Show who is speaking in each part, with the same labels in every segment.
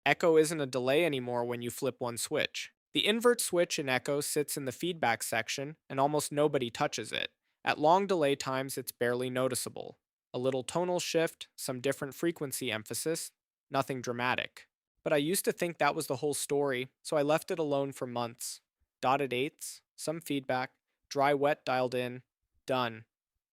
Speaker 1: Echo isn't a delay anymore when you flip one switch. The invert switch in Echo sits in the feedback section, and almost nobody touches it. At long delay times, it's barely noticeable. A little tonal shift, some different frequency emphasis, nothing dramatic. But I used to think that was the whole story, so I left it alone for months. Dotted eighths, some feedback, dry wet dialed in, done.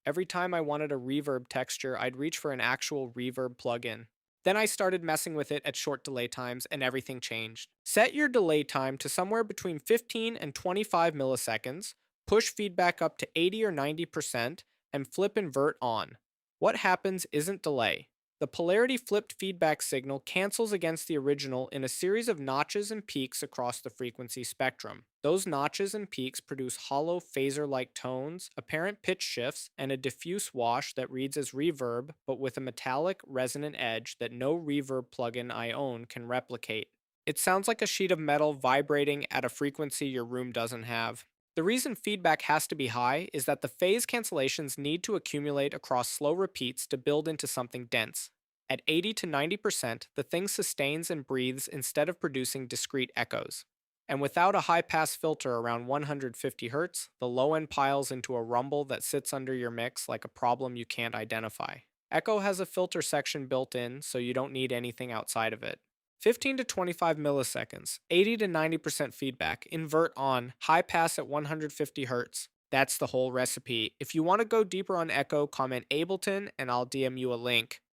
Speaker 1: Every time I wanted a reverb texture, I'd reach for an actual reverb plugin. Then I started messing with it at short delay times and everything changed. Set your delay time to somewhere between 15 and 25 milliseconds, push feedback up to 80 or 90%, and flip invert on. What happens isn't delay. The polarity flipped feedback signal cancels against the original in a series of notches and peaks across the frequency spectrum. Those notches and peaks produce hollow phaser-like tones, apparent pitch shifts, and a diffuse wash that reads as reverb but with a metallic, resonant edge that no reverb plugin I own can replicate. It sounds like a sheet of metal vibrating at a frequency your room doesn't have. The reason feedback has to be high is that the phase cancellations need to accumulate across slow repeats to build into something dense. At 80 to 90%, the thing sustains and breathes instead of producing discrete echoes. And without a high pass filter around 150 Hz, the low end piles into a rumble that sits under your mix like a problem you can't identify. Echo has a filter section built in, so you don't need anything outside of it. 15 to 25 milliseconds, 80 to 90% feedback, invert on, high pass at 150 Hz. That's the whole recipe. If you want to go deeper on Echo, comment Ableton and I'll DM you a link.